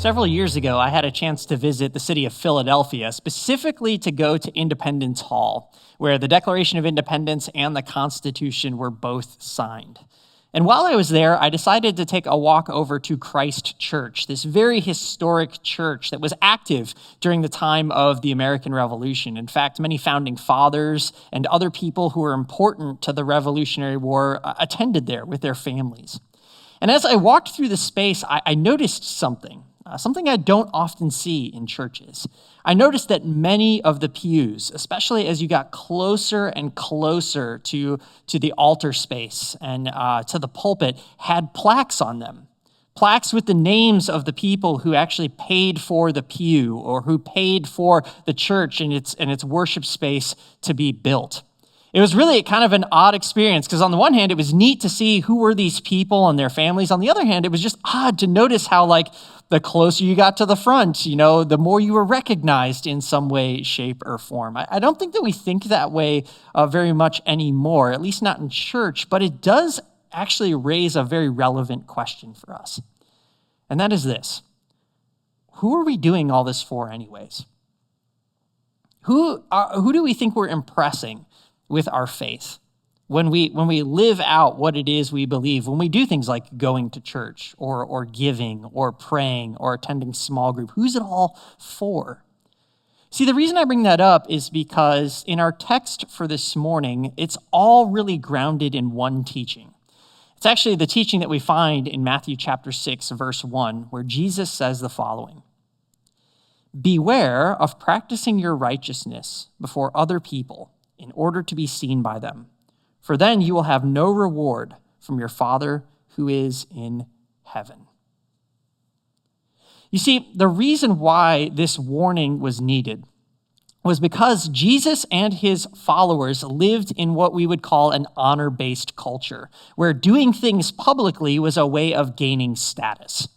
Several years ago, I had a chance to visit the city of Philadelphia, specifically to go to Independence Hall, where the Declaration of Independence and the Constitution were both signed. And while I was there, I decided to take a walk over to Christ Church, this very historic church that was active during the time of the American Revolution. In fact, many founding fathers and other people who were important to the Revolutionary War attended there with their families. And as I walked through the space, I noticed something I don't often see in churches. I noticed that many of the pews, especially as you got closer and closer to the altar space and to the pulpit, had plaques on them. Plaques with the names of the people who actually paid for the pew or who paid for the church and its worship space to be built. It was really kind of an odd experience because on the one hand, it was neat to see who were these people and their families. On the other hand, it was just odd to notice how the closer you got to the front, the more you were recognized in some way, shape, or form. I don't think that we think that way very much anymore, at least not in church, but it does actually raise a very relevant question for us. And that is this: who are we doing all this for anyways? Who do we think we're impressing with our faith when we live out what it is we believe, when we do things like going to church or giving or praying or attending small group? Who's it all for? See, the reason I bring that up is because in our text for this morning, it's all really grounded in one teaching. It's actually the teaching that we find in Matthew chapter 6, verse 1, where Jesus says the following: "Beware of practicing your righteousness before other people in order to be seen by them, for then you will have no reward from your Father who is in heaven." You see, the reason why this warning was needed was because Jesus and his followers lived in what we would call an honor-based culture, where doing things publicly was a way of gaining status.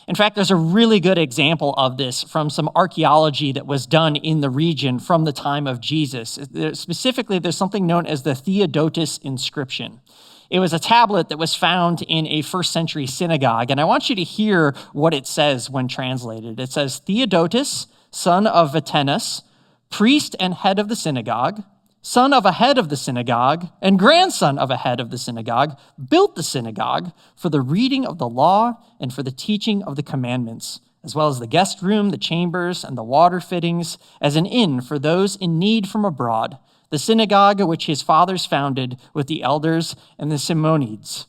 In fact, there's a really good example of this from some archaeology that was done in the region from the time of Jesus. Specifically, there's something known as the Theodotus inscription. It was a tablet that was found in a first century synagogue, and I want you to hear what it says when translated. It says, "Theodotus, son of Vatenus, priest and head of the synagogue, son of a head of the synagogue, and grandson of a head of the synagogue, built the synagogue for the reading of the law and for the teaching of the commandments, as well as the guest room, the chambers, and the water fittings, as an inn for those in need from abroad, the synagogue which his fathers founded with the elders and the Simonides."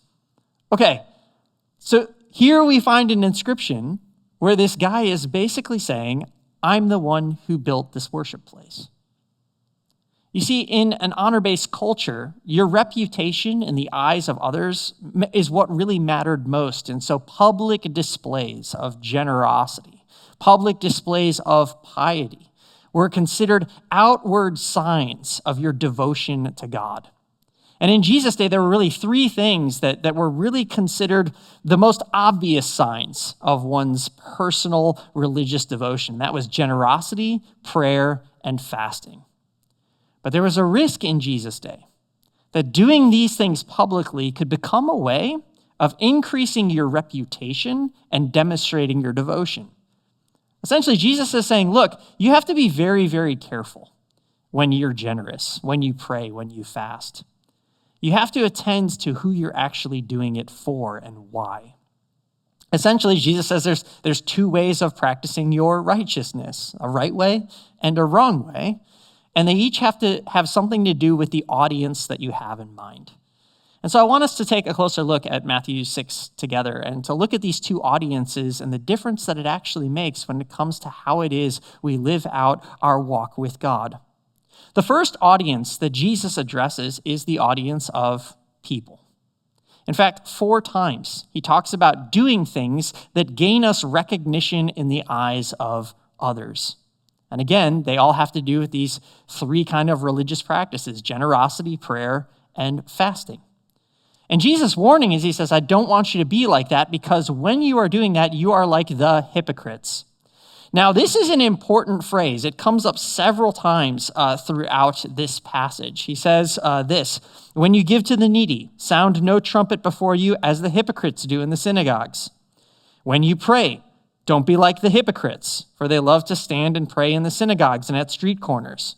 Okay, so here we find an inscription where this guy is basically saying, I'm the one who built this worship place. You see, in an honor-based culture, your reputation in the eyes of others is what really mattered most. And so public displays of generosity, public displays of piety were considered outward signs of your devotion to God. And in Jesus' day, there were really three things that were really considered the most obvious signs of one's personal religious devotion. That was generosity, prayer, and fasting. But there was a risk in Jesus' day that doing these things publicly could become a way of increasing your reputation and demonstrating your devotion. Essentially, Jesus is saying, look, you have to be very, very careful when you're generous, when you pray, when you fast. You have to attend to who you're actually doing it for and why. Essentially, Jesus says there's two ways of practicing your righteousness, a right way and a wrong way. And they each have to have something to do with the audience that you have in mind. And so I want us to take a closer look at Matthew 6 together and to look at these two audiences and the difference that it actually makes when it comes to how it is we live out our walk with God. The first audience that Jesus addresses is the audience of people. In fact, 4 times he talks about doing things that gain us recognition in the eyes of others. And again, they all have to do with these 3 kind of religious practices: generosity, prayer, and fasting. And Jesus' warning is, he says, I don't want you to be like that, because when you are doing that, you are like the hypocrites. Now, this is an important phrase. It comes up several times throughout this passage. He says this: "When you give to the needy, sound no trumpet before you as the hypocrites do in the synagogues. When you pray, Don't be like the hypocrites, for they love to stand and pray in the synagogues and at street corners.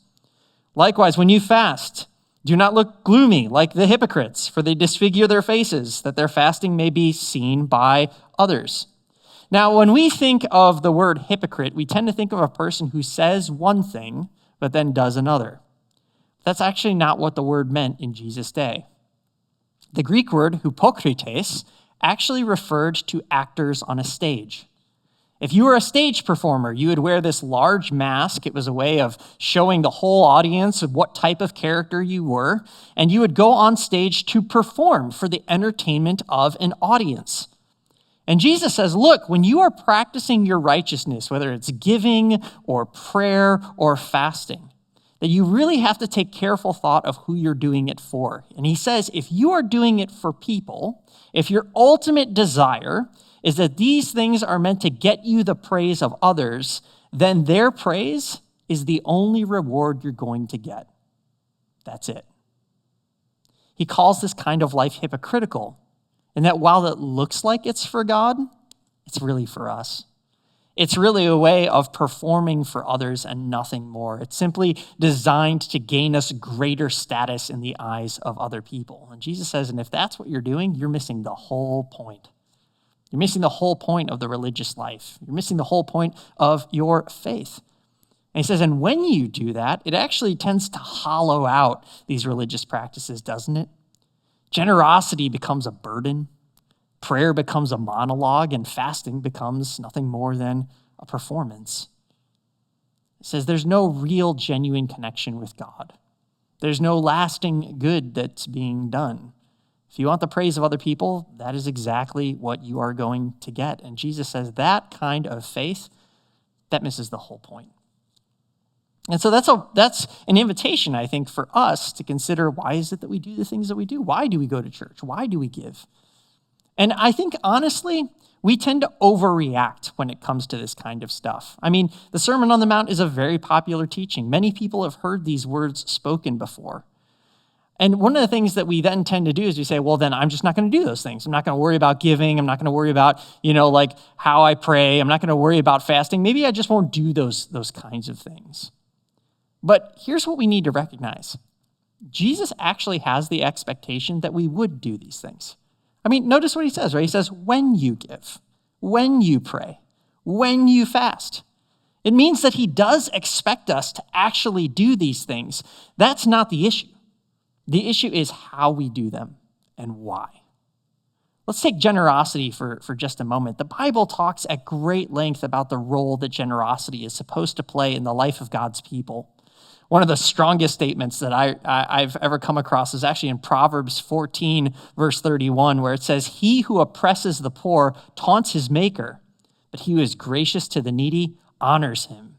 Likewise, when you fast, do not look gloomy like the hypocrites, for they disfigure their faces, that their fasting may be seen by others. Now, when we think of the word hypocrite, we tend to think of a person who says one thing, but then does another. That's actually not what the word meant in Jesus' day. The Greek word hypokrites actually referred to actors on a stage. If you were a stage performer, you would wear this large mask. It was a way of showing the whole audience of what type of character you were, and you would go on stage to perform for the entertainment of an audience. And Jesus says, look, when you are practicing your righteousness, whether it's giving or prayer or fasting, that you really have to take careful thought of who you're doing it for. And he says, if you are doing it for people, if your ultimate desire is that these things are meant to get you the praise of others, then their praise is the only reward you're going to get. That's it. He calls this kind of life hypocritical, in that while it looks like it's for God, it's really for us. It's really a way of performing for others and nothing more. It's simply designed to gain us greater status in the eyes of other people. And Jesus says, and if that's what you're doing, you're missing the whole point. You're missing the whole point of the religious life. You're missing the whole point of your faith. And he says, and when you do that, it actually tends to hollow out these religious practices, doesn't it? Generosity becomes a burden. Prayer becomes a monologue, and fasting becomes nothing more than a performance. It says there's no real, genuine connection with God. There's no lasting good that's being done. If you want the praise of other people, that is exactly what you are going to get. And Jesus says that kind of faith, that misses the whole point. And so that's an invitation, I think, for us to consider, why is it that we do the things that we do? Why do we go to church? Why do we give? And I think, honestly, we tend to overreact when it comes to this kind of stuff. I mean, the Sermon on the Mount is a very popular teaching. Many people have heard these words spoken before. And one of the things that we then tend to do is we say, well, then I'm just not going to do those things. I'm not going to worry about giving. I'm not going to worry about, like how I pray. I'm not going to worry about fasting. Maybe I just won't do those kinds of things. But here's what we need to recognize. Jesus actually has the expectation that we would do these things. I mean, notice what he says, right? He says, when you give, when you pray, when you fast. It means that he does expect us to actually do these things. That's not the issue. The issue is how we do them and why. Let's take generosity for just a moment. The Bible talks at great length about the role that generosity is supposed to play in the life of God's people. One of the strongest statements that I've ever come across is actually in Proverbs 14, verse 31, where it says, he who oppresses the poor taunts his maker, but he who is gracious to the needy honors him.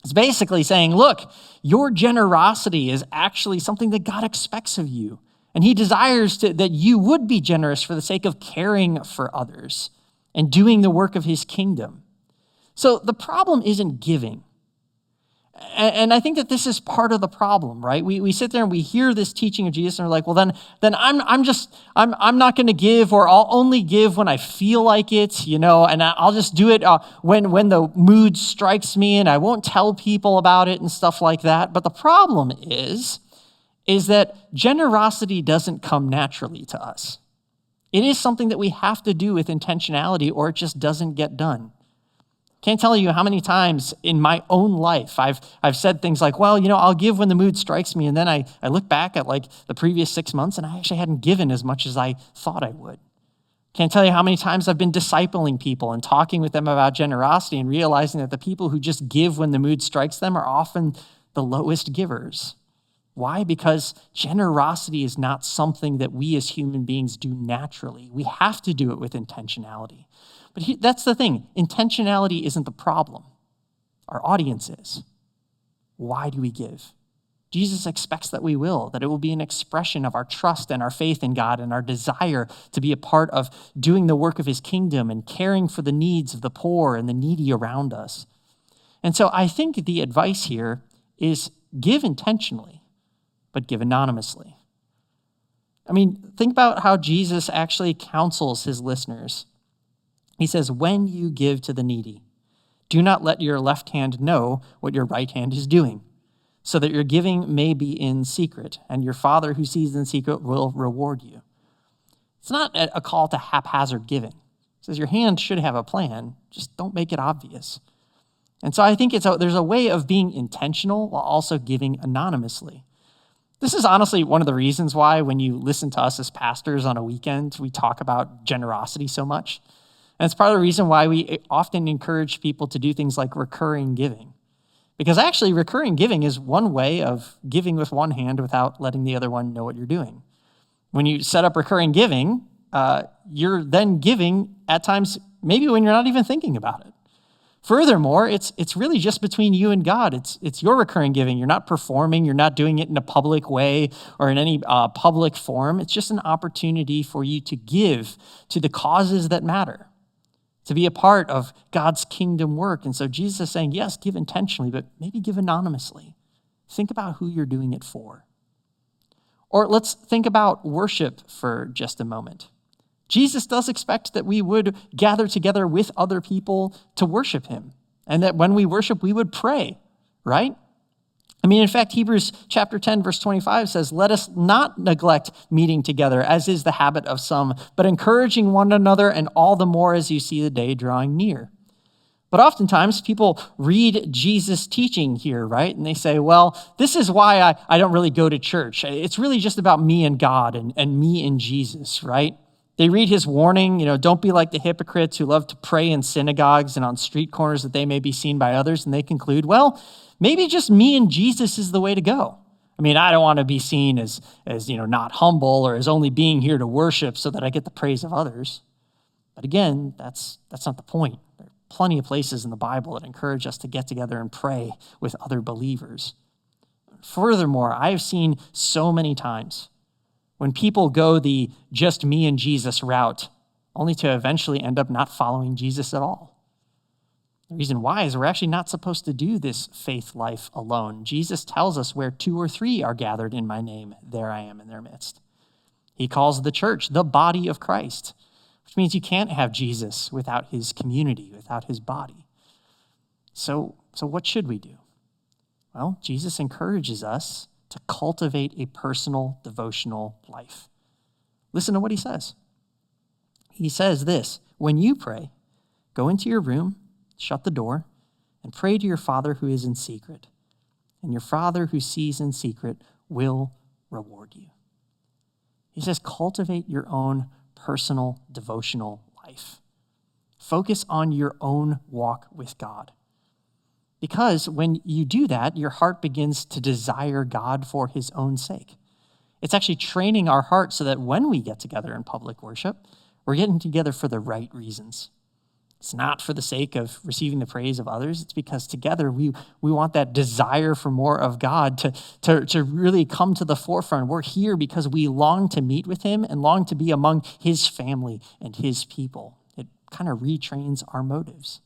It's basically saying, look, your generosity is actually something that God expects of you. And he desires that you would be generous for the sake of caring for others and doing the work of his kingdom. So the problem isn't giving. And I think that this is part of the problem, right? We sit there and we hear this teaching of Jesus and we're like, well, then I'm not going to give, or I'll only give when I feel like it, and I'll just do it when the mood strikes me, and I won't tell people about it and stuff like that. But the problem is that generosity doesn't come naturally to us. It is something that we have to do with intentionality, or it just doesn't get done. Can't tell you how many times in my own life I've said things like, well, I'll give when the mood strikes me, and then I look back at like the previous 6 months and I actually hadn't given as much as I thought I would. Can't tell you how many times I've been discipling people and talking with them about generosity and realizing that the people who just give when the mood strikes them are often the lowest givers. Why? Because generosity is not something that we as human beings do naturally. We have to do it with intentionality. But that's the thing. Intentionality isn't the problem. Our audience is. Why do we give? Jesus expects that we will, that it will be an expression of our trust and our faith in God and our desire to be a part of doing the work of his kingdom and caring for the needs of the poor and the needy around us. And so I think the advice here is give intentionally, but give anonymously. I mean, think about how Jesus actually counsels his listeners. He says, when you give to the needy, do not let your left hand know what your right hand is doing, so that your giving may be in secret, and your Father who sees in secret will reward you. It's not a call to haphazard giving. It says your hand should have a plan, just don't make it obvious. And so I think there's a way of being intentional while also giving anonymously. This is honestly one of the reasons why when you listen to us as pastors on a weekend, we talk about generosity so much. And it's part of the reason why we often encourage people to do things like recurring giving. Because actually, recurring giving is one way of giving with one hand without letting the other one know what you're doing. When you set up recurring giving, you're then giving at times maybe when you're not even thinking about it. Furthermore, it's really just between you and God. It's your recurring giving. You're not performing. You're not doing it in a public way or in any public forum. It's just an opportunity for you to give to the causes that matter, to be a part of God's kingdom work. And so Jesus is saying, yes, give intentionally, but maybe give anonymously. Think about who you're doing it for. Or let's think about worship for just a moment. Jesus does expect that we would gather together with other people to worship him, and that when we worship, we would pray, right? I mean, in fact, Hebrews chapter 10, verse 25 says, let us not neglect meeting together, as is the habit of some, but encouraging one another, and all the more as you see the day drawing near. But oftentimes people read Jesus' teaching here, right? And they say, well, this is why I don't really go to church. It's really just about me and God and me and Jesus, right? They read his warning, don't be like the hypocrites who love to pray in synagogues and on street corners that they may be seen by others. And they conclude, well, maybe just me and Jesus is the way to go. I mean, I don't want to be seen as not humble or as only being here to worship so that I get the praise of others. But again, that's not the point. There are plenty of places in the Bible that encourage us to get together and pray with other believers. Furthermore, I have seen so many times when people go the just me and Jesus route, only to eventually end up not following Jesus at all. The reason why is we're actually not supposed to do this faith life alone. Jesus tells us where 2 or 3 are gathered in my name, there I am in their midst. He calls the church the body of Christ, which means you can't have Jesus without his community, without his body. So what should we do? Well, Jesus encourages us to cultivate a personal devotional life. Listen to what he says. He says this, when you pray, go into your room, shut the door, and pray to your Father who is in secret. And your Father who sees in secret will reward you. He says, cultivate your own personal devotional life. Focus on your own walk with God. Because when you do that, your heart begins to desire God for his own sake. It's actually training our heart so that when we get together in public worship, we're getting together for the right reasons. It's not for the sake of receiving the praise of others. It's because together we want that desire for more of God to really come to the forefront. We're here because we long to meet with him and long to be among his family and his people. It kind of retrains our motives.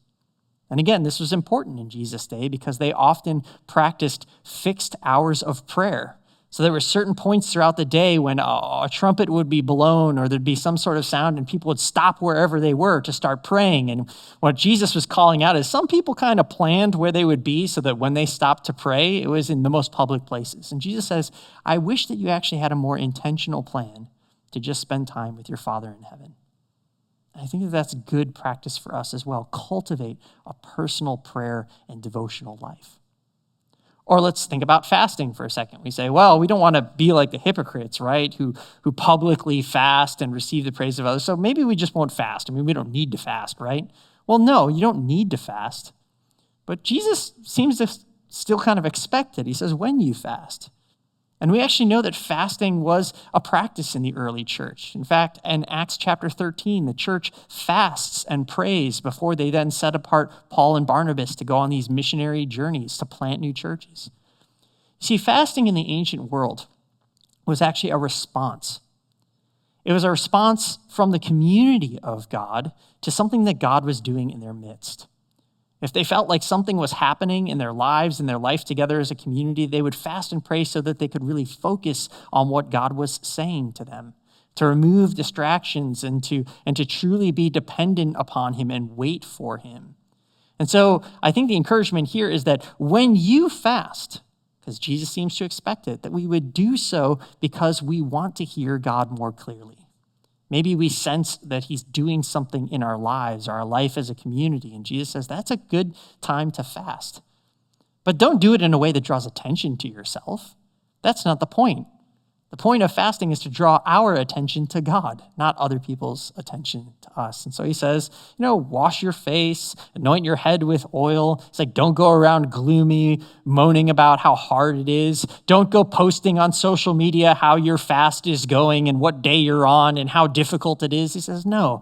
And again, this was important in Jesus' day because they often practiced fixed hours of prayer. So there were certain points throughout the day when a trumpet would be blown or there'd be some sort of sound and people would stop wherever they were to start praying. And what Jesus was calling out is some people kind of planned where they would be so that when they stopped to pray, it was in the most public places. And Jesus says, I wish that you actually had a more intentional plan to just spend time with your Father in heaven. I think that that's good practice for us as well. Cultivate a personal prayer and devotional life. Or let's think about fasting for a second. We say, well, we don't want to be like the hypocrites, right, who publicly fast and receive the praise of others. So maybe we just won't fast. I mean, we don't need to fast, right? Well, no, you don't need to fast. But Jesus seems to still kind of expect it. He says, when you fast. And we actually know that fasting was a practice in the early church. In fact, in Acts chapter 13, the church fasts and prays before they then set apart Paul and Barnabas to go on these missionary journeys to plant new churches. See, fasting in the ancient world was actually a response. It was a response from the community of God to something that God was doing in their midst. If they felt like something was happening in their lives and their life together as a community, they would fast and pray so that they could really focus on what God was saying to them. to remove distractions and to truly be dependent upon him and wait for him. And so I think the encouragement here is that when you fast, because Jesus seems to expect it, that we would do so because we want to hear God more clearly. Maybe we sense that he's doing something in our lives, our life as a community, and Jesus says that's a good time to fast. But don't do it in a way that draws attention to yourself. That's not the point. The point of fasting is to draw our attention to God, not other people's attention to us. And so he says, wash your face, anoint your head with oil. It's like, don't go around gloomy, moaning about how hard it is. Don't go posting on social media how your fast is going and what day you're on and how difficult it is. He says, no,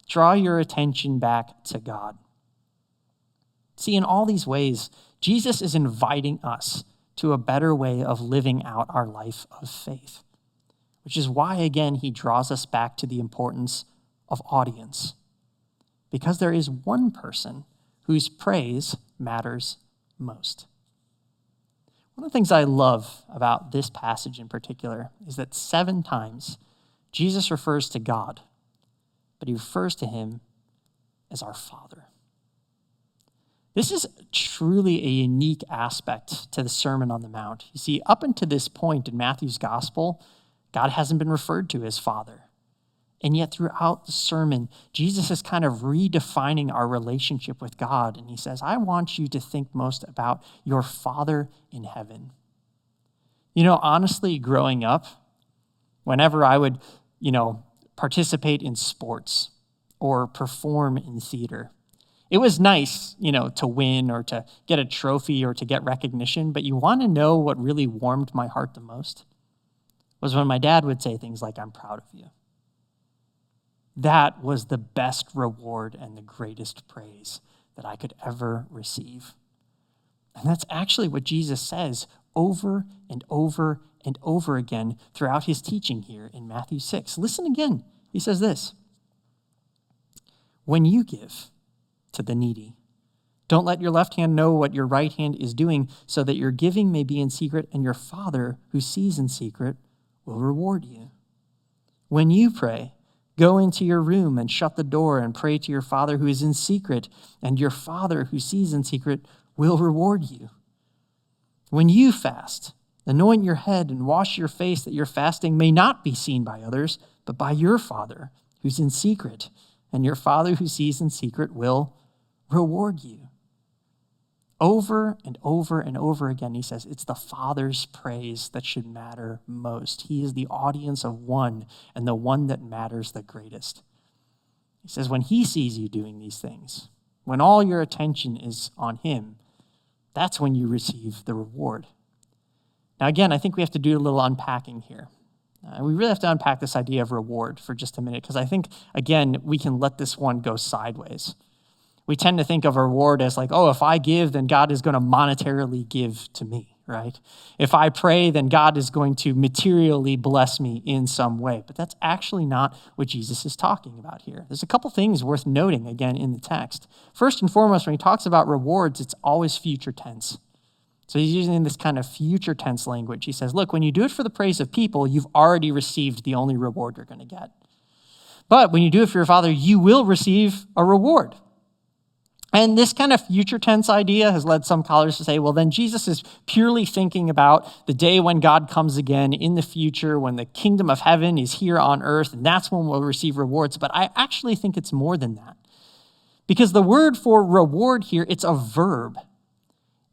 draw your attention back to God. See, in all these ways, Jesus is inviting us to a better way of living out our life of faith, which is why, again, he draws us back to the importance of audience, because there is one person whose praise matters most. One of the things I love about this passage in particular is that 7 times Jesus refers to God, but he refers to him as our Father. This is truly a unique aspect to the Sermon on the Mount. You see, up until this point in Matthew's gospel, God hasn't been referred to as Father. And yet throughout the sermon, Jesus is kind of redefining our relationship with God. And he says, I want you to think most about your Father in heaven. Honestly, growing up, whenever I would, participate in sports or perform in theater, it was nice, to win or to get a trophy or to get recognition, but you want to know what really warmed my heart the most? Was when my dad would say things like, I'm proud of you. That was the best reward and the greatest praise that I could ever receive. And that's actually what Jesus says over and over and over again throughout his teaching here in Matthew 6. Listen again. He says this, when you give to the needy, don't let your left hand know what your right hand is doing, so that your giving may be in secret, and your Father who sees in secret will reward you. When you pray, go into your room and shut the door and pray to your Father who is in secret, and your Father who sees in secret will reward you. When you fast, anoint your head and wash your face, that your fasting may not be seen by others, but by your Father who's in secret, and your Father who sees in secret will reward you. Over and over and over again, he says, it's the Father's praise that should matter most. He is the audience of one, and the one that matters the greatest. He says, when he sees you doing these things, when all your attention is on him, that's when you receive the reward. Now, again, I think we have to do a little unpacking here. We really have to unpack this idea of reward for just a minute, because I think, again, we can let this one go sideways. We tend to think of a reward as like, if I give, then God is going to monetarily give to me, right? If I pray, then God is going to materially bless me in some way. But that's actually not what Jesus is talking about here. There's a couple things worth noting, again, in the text. First and foremost, when he talks about rewards, it's always future tense. So he's using this kind of future tense language. He says, look, when you do it for the praise of people, you've already received the only reward you're going to get. But when you do it for your Father, you will receive a reward. And this kind of future tense idea has led some scholars to say, well, then Jesus is purely thinking about the day when God comes again in the future, when the kingdom of heaven is here on earth, and that's when we'll receive rewards. But I actually think it's more than that. Because the word for reward here, it's a verb.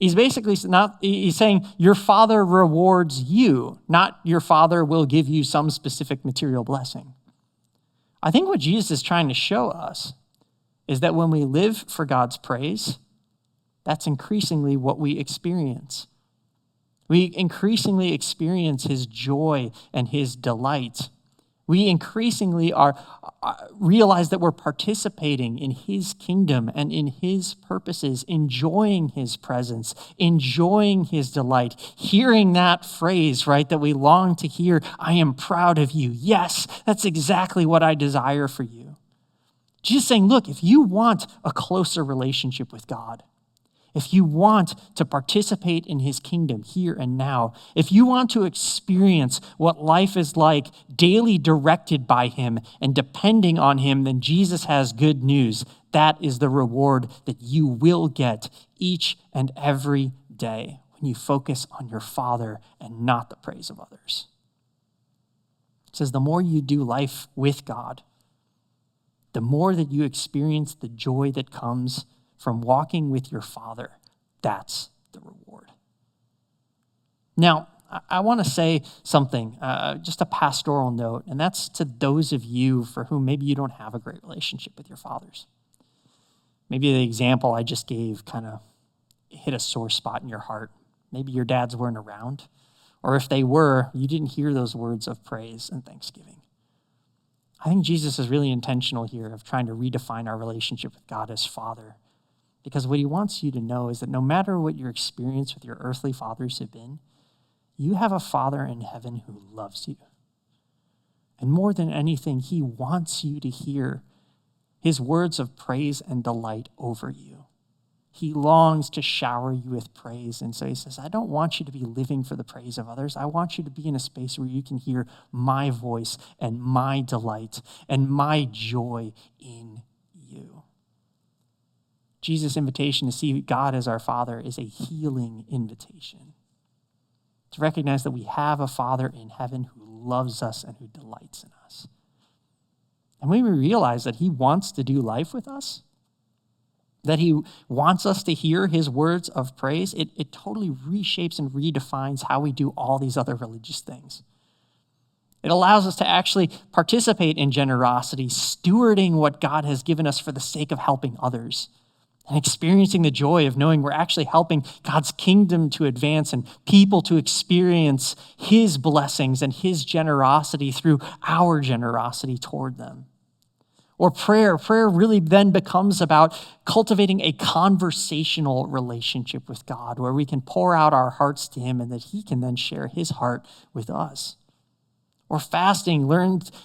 He's basically he's saying your Father rewards you, not your Father will give you some specific material blessing. I think what Jesus is trying to show us is that when we live for God's praise, that's increasingly what we experience. We increasingly experience his joy and his delight. We increasingly realize that we're participating in his kingdom and in his purposes, enjoying his presence, enjoying his delight, hearing that phrase, right, that we long to hear, I am proud of you. Yes, that's exactly what I desire for you. Jesus saying, look, if you want a closer relationship with God, If you want to participate in his kingdom here and now, if you want to experience what life is like daily directed by him and depending on him, then Jesus has good news. That is the reward that you will get each and every day when you focus on your Father and not the praise of others. It says the more you do life with God, the more that you experience the joy that comes from walking with your Father. That's the reward. Now, I want to say something, just a pastoral note, and that's to those of you for whom maybe you don't have a great relationship with your fathers. Maybe the example I just gave kind of hit a sore spot in your heart. Maybe your dads weren't around, or if they were, you didn't hear those words of praise and thanksgiving. I think Jesus is really intentional here of trying to redefine our relationship with God as Father. Because what he wants you to know is that no matter what your experience with your earthly fathers have been, you have a Father in heaven who loves you. And more than anything, he wants you to hear his words of praise and delight over you. He longs to shower you with praise. And so he says, I don't want you to be living for the praise of others. I want you to be in a space where you can hear my voice and my delight and my joy in you. Jesus' invitation to see God as our Father is a healing invitation. To recognize that we have a Father in heaven who loves us and who delights in us. And when we realize that he wants to do life with us, that he wants us to hear his words of praise, it totally reshapes and redefines how we do all these other religious things. It allows us to actually participate in generosity, stewarding what God has given us for the sake of helping others, and experiencing the joy of knowing we're actually helping God's kingdom to advance and people to experience his blessings and his generosity through our generosity toward them. Or prayer really then becomes about cultivating a conversational relationship with God where we can pour out our hearts to him and that he can then share his heart with us. Or fasting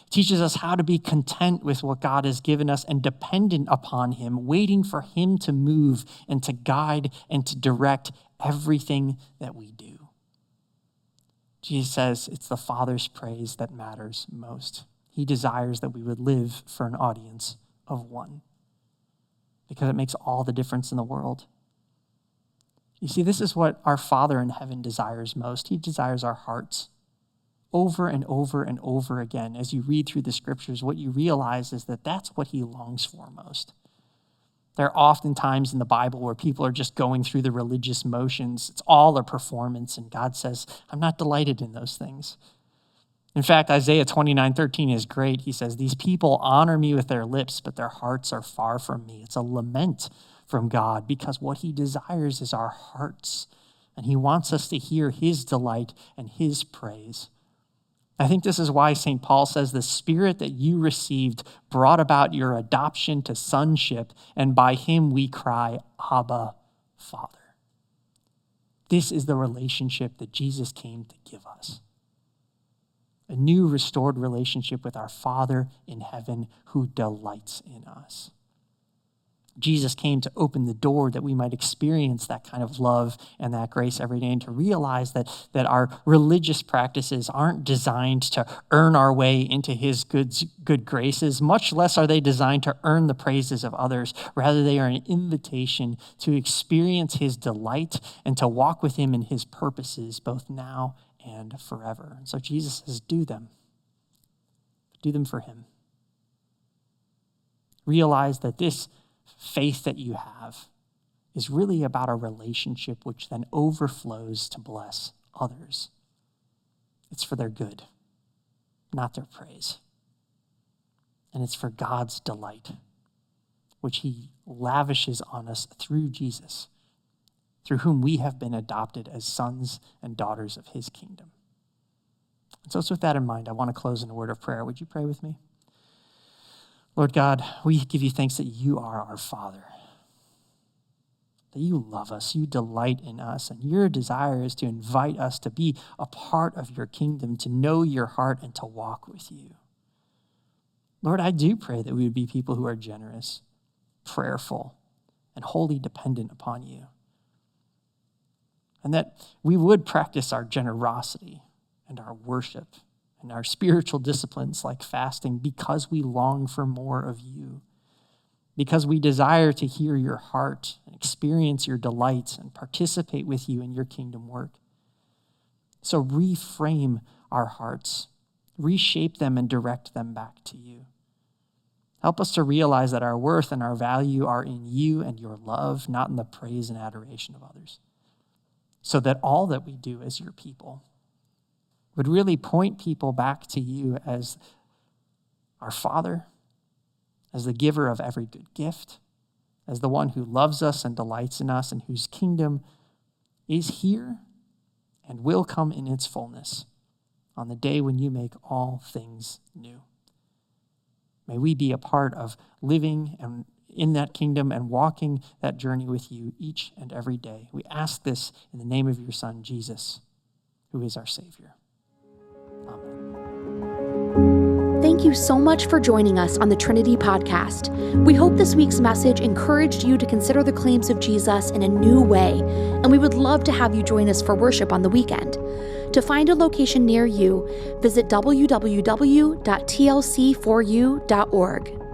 teaches us how to be content with what God has given us and dependent upon him, waiting for him to move and to guide and to direct everything that we do. Jesus says it's the Father's praise that matters most. He desires that we would live for an audience of one because it makes all the difference in the world. You see, this is what our Father in heaven desires most. He desires our hearts. Over and over and over again, as you read through the scriptures, what you realize is that that's what he longs for most. There are often times in the Bible where people are just going through the religious motions. It's all a performance, and God says, I'm not delighted in those things. In fact, Isaiah 29:13 is great. He says, these people honor me with their lips, but their hearts are far from me. It's a lament from God because what he desires is our hearts, and he wants us to hear his delight and his praise. I think this is why St. Paul says the Spirit that you received brought about your adoption to sonship, and by him we cry, Abba, Father. This is the relationship that Jesus came to give us. A new restored relationship with our Father in heaven who delights in us. Jesus came to open the door that we might experience that kind of love and that grace every day, and to realize that our religious practices aren't designed to earn our way into his good graces, much less are they designed to earn the praises of others. Rather, they are an invitation to experience his delight and to walk with him in his purposes, both now and forever. And so Jesus says, do them. Do them for him. Realize that this faith that you have is really about a relationship which then overflows to bless others. It's for their good, not their praise. And it's for God's delight, which he lavishes on us through Jesus, through whom we have been adopted as sons and daughters of his kingdom. And so it's with that in mind, I want to close in a word of prayer. Would you pray with me? Lord God, we give you thanks that you are our Father, that you love us, you delight in us, and your desire is to invite us to be a part of your kingdom, to know your heart, and to walk with you. Lord, I do pray that we would be people who are generous, prayerful, and wholly dependent upon you. and that we would practice our generosity and our worship and our spiritual disciplines like fasting because we long for more of you, because we desire to hear your heart and experience your delights and participate with you in your kingdom work. So reframe our hearts, reshape them and direct them back to you. Help us to realize that our worth and our value are in you and your love, not in the praise and adoration of others. So that all that we do as your people would really point people back to you as our Father, as the giver of every good gift, as the one who loves us and delights in us and whose kingdom is here and will come in its fullness on the day when you make all things new. May we be a part of living and in that kingdom and walking that journey with you each and every day. We ask this in the name of your Son, Jesus, who is our Savior. Amen. Thank you so much for joining us on the Trinity podcast. We hope this week's message encouraged you to consider the claims of Jesus in a new way, and we would love to have you join us for worship on the weekend. To find a location near you, visit www.tlc4u.org.